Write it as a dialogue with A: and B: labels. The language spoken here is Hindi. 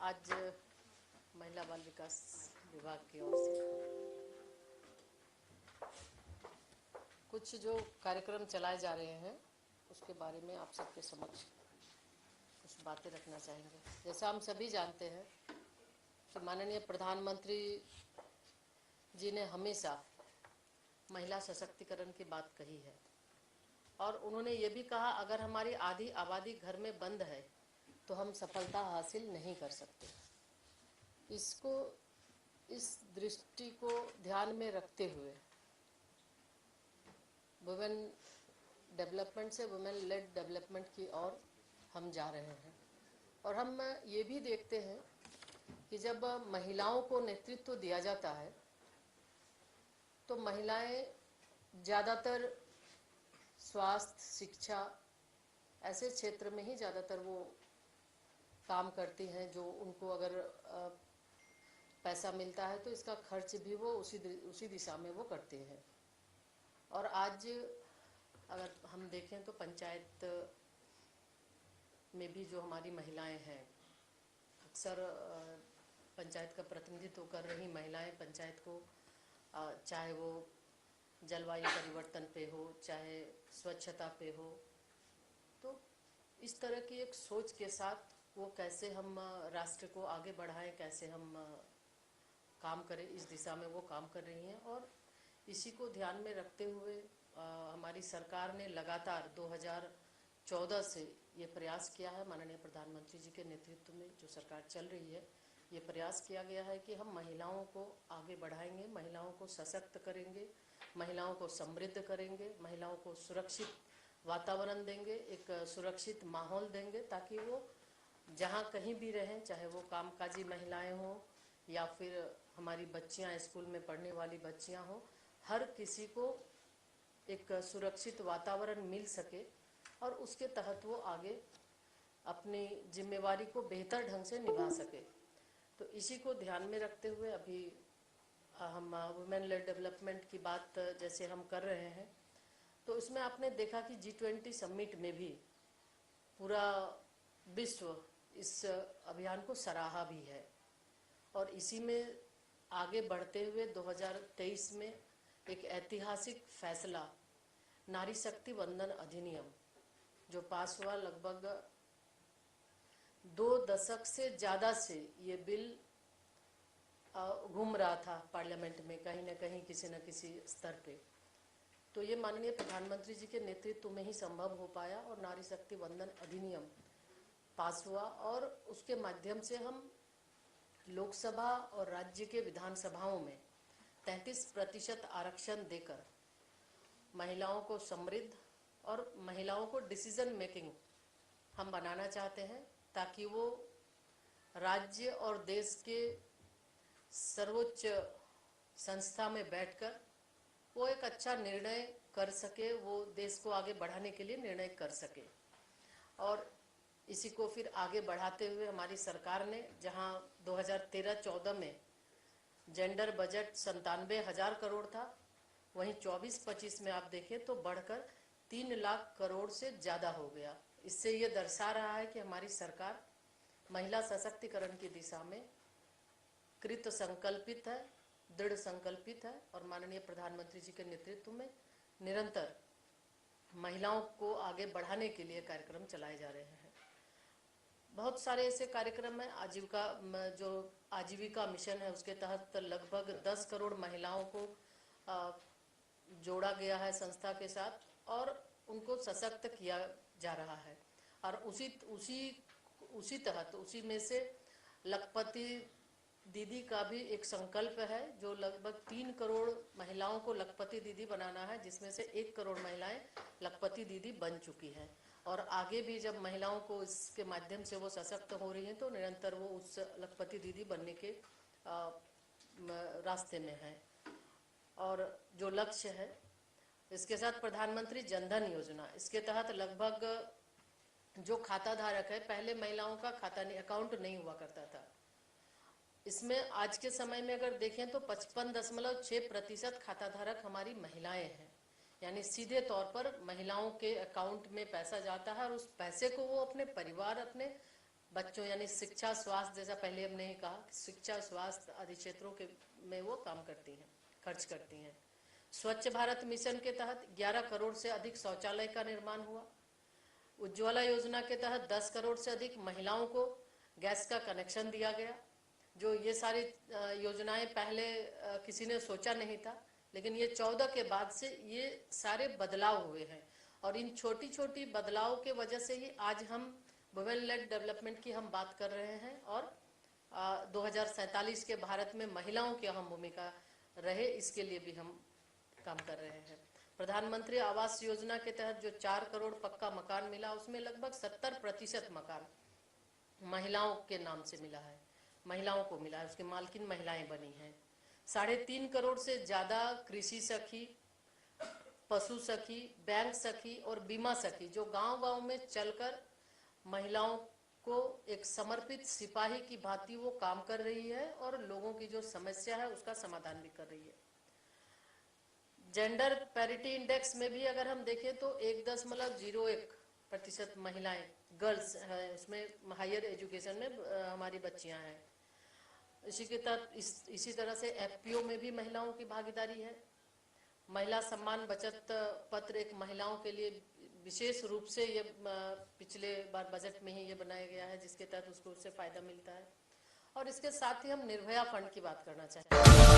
A: आज महिला बाल विकास विभाग की ओर से कुछ जो कार्यक्रम चलाए जा रहे हैं उसके बारे में आप सबके समक्ष कुछ बातें रखना चाहेंगे। जैसा हम सभी जानते हैं कि माननीय प्रधानमंत्री जी ने हमेशा महिला सशक्तिकरण की बात कही है और उन्होंने ये भी कहा अगर हमारी आधी आबादी घर में बंद है तो हम सफलता हासिल नहीं कर सकते। इस दृष्टि को ध्यान में रखते हुए वुमेन डेवलपमेंट से वुमेन लेड डेवलपमेंट की ओर हम जा रहे हैं। और हम ये भी देखते हैं कि जब महिलाओं को नेतृत्व दिया जाता है तो महिलाएं ज़्यादातर स्वास्थ्य, शिक्षा ऐसे क्षेत्र में ही ज़्यादातर वो काम करती हैं जो उनको अगर पैसा मिलता है तो इसका खर्च भी वो उसी दिशा में वो करते हैं। और आज अगर हम देखें तो पंचायत में भी जो हमारी महिलाएं हैं, अक्सर पंचायत का प्रतिनिधित्व कर रही महिलाएं पंचायत को चाहे वो जलवायु परिवर्तन पे हो, चाहे स्वच्छता पे हो, तो इस तरह की एक सोच के साथ वो कैसे हम राष्ट्र को आगे बढ़ाएं, कैसे हम काम करें, इस दिशा में वो काम कर रही हैं। और इसी को ध्यान में रखते हुए हमारी सरकार ने लगातार 2014 से ये प्रयास किया है। माननीय प्रधानमंत्री जी के नेतृत्व में जो सरकार चल रही है, ये प्रयास किया गया है कि हम महिलाओं को आगे बढ़ाएंगे, महिलाओं को सशक्त करेंगे, महिलाओं को समृद्ध करेंगे, महिलाओं को सुरक्षित वातावरण देंगे, एक सुरक्षित माहौल देंगे ताकि वो जहाँ कहीं भी रहें, चाहे वो कामकाजी महिलाएं हों या फिर हमारी बच्चियां स्कूल में पढ़ने वाली बच्चियां हों, हर किसी को एक सुरक्षित वातावरण मिल सके और उसके तहत वो आगे अपनी जिम्मेवारी को बेहतर ढंग से निभा सके। तो इसी को ध्यान में रखते हुए अभी हम वुमेन लेड डेवलपमेंट की बात जैसे हम कर रहे हैं तो इसमें आपने देखा कि G20 समिट में भी पूरा विश्व इस अभियान को सराहा भी है। और इसी में आगे बढ़ते हुए 2023 में एक ऐतिहासिक फैसला नारी शक्ति वंदन अधिनियम जो पास हुआ, लगभग 2 दशक से ज़्यादा से ये बिल घूम रहा था पार्लियामेंट में कहीं ना कहीं किसी न किसी स्तर पे। तो ये माननीय प्रधानमंत्री जी के नेतृत्व में ही संभव हो पाया और नारी शक्ति वंदन अधिनियम पास हुआ और उसके माध्यम से हम लोकसभा और राज्य के विधानसभाओं में 33% आरक्षण देकर महिलाओं को समृद्ध और महिलाओं को डिसीजन मेकिंग हम बनाना चाहते हैं ताकि वो राज्य और देश के सर्वोच्च संस्था में बैठकर वो एक अच्छा निर्णय कर सके, वो देश को आगे बढ़ाने के लिए निर्णय कर सके। और इसी को फिर आगे बढ़ाते हुए हमारी सरकार ने जहां 2013-14 में जेंडर बजट 97,000 करोड़ था, वहीं 24-25 में आप देखें तो बढ़कर 3 लाख करोड़ से ज़्यादा हो गया। इससे ये दर्शा रहा है कि हमारी सरकार महिला सशक्तिकरण की दिशा में कृत संकल्पित है, दृढ़ संकल्पित है और माननीय प्रधानमंत्री जी के नेतृत्व में निरंतर महिलाओं को आगे बढ़ाने के लिए कार्यक्रम चलाए जा रहे हैं। बहुत सारे ऐसे कार्यक्रम हैं। आजीविका मिशन है, उसके तहत लगभग 10 करोड़ महिलाओं को जोड़ा गया है संस्था के साथ और उनको सशक्त किया जा रहा है। और उसी तहत उसी में से लखपति दीदी का भी एक संकल्प है जो लगभग 3 करोड़ महिलाओं को लखपति दीदी बनाना है, जिसमें से 1 करोड़ महिलाएं लखपति दीदी बन चुकी हैं। और आगे भी जब महिलाओं को इसके माध्यम से वो सशक्त हो रही हैं तो निरंतर वो उस लखपति दीदी बनने के रास्ते में है। और जो लक्ष्य है इसके साथ प्रधानमंत्री जनधन योजना, इसके तहत लगभग जो खाता धारक है, पहले महिलाओं का अकाउंट नहीं हुआ करता था। इसमें आज के समय में अगर देखें तो 55.6% खाता धारक हमारी महिलाएं हैं। यानी सीधे तौर पर महिलाओं के अकाउंट में पैसा जाता है और उस पैसे को वो अपने परिवार, अपने बच्चों यानी शिक्षा स्वास्थ्य, जैसा पहले हमने ही कहा, शिक्षा स्वास्थ्य आदि क्षेत्रों के में वो काम करती हैं, खर्च करती हैं। स्वच्छ भारत मिशन के तहत 11 करोड़ से अधिक शौचालय का निर्माण हुआ। उज्ज्वला योजना के तहत 10 करोड़ से अधिक महिलाओं को गैस का कनेक्शन दिया गया। जो ये सारी योजनाएं पहले किसी ने सोचा नहीं था, लेकिन ये 14 के बाद से ये सारे बदलाव हुए हैं, और इन छोटी छोटी बदलाव के वजह से ही आज हम वुमेन लेड डेवलपमेंट की हम बात कर रहे हैं, और 2047 के भारत में महिलाओं की अहम भूमिका रहे, इसके लिए भी हम काम कर रहे हैं। प्रधानमंत्री आवास योजना के तहत जो 4 करोड़ पक्का मकान मिला, उसमें लगभग 70% मकान महिलाओं के नाम से मिला है, महिलाओं को मिला है, उसके मालकिन महिलाएं बनी हैं। 3.5 करोड़ से ज्यादा कृषि सखी, पशु सखी, बैंक सखी और बीमा सखी जो गांव-गांव में चलकर महिलाओं को एक समर्पित सिपाही की भांति वो काम कर रही है, और लोगों की जो समस्या है उसका समाधान भी कर रही है। जेंडर पैरिटी इंडेक्स में भी अगर हम देखें तो 1.01% महिलाएं, गर्ल्स है, उसमें हायर एजुकेशन में हमारी बच्चियां हैं। इसी के तहत इसी तरह से एफपीओ में भी महिलाओं की भागीदारी है। महिला सम्मान बचत पत्र एक महिलाओं के लिए विशेष रूप से ये पिछले बार बजट में ही ये बनाया गया है, जिसके तहत उसको उससे फायदा मिलता है। और इसके साथ ही हम निर्भया फंड की बात करना चाहते हैं।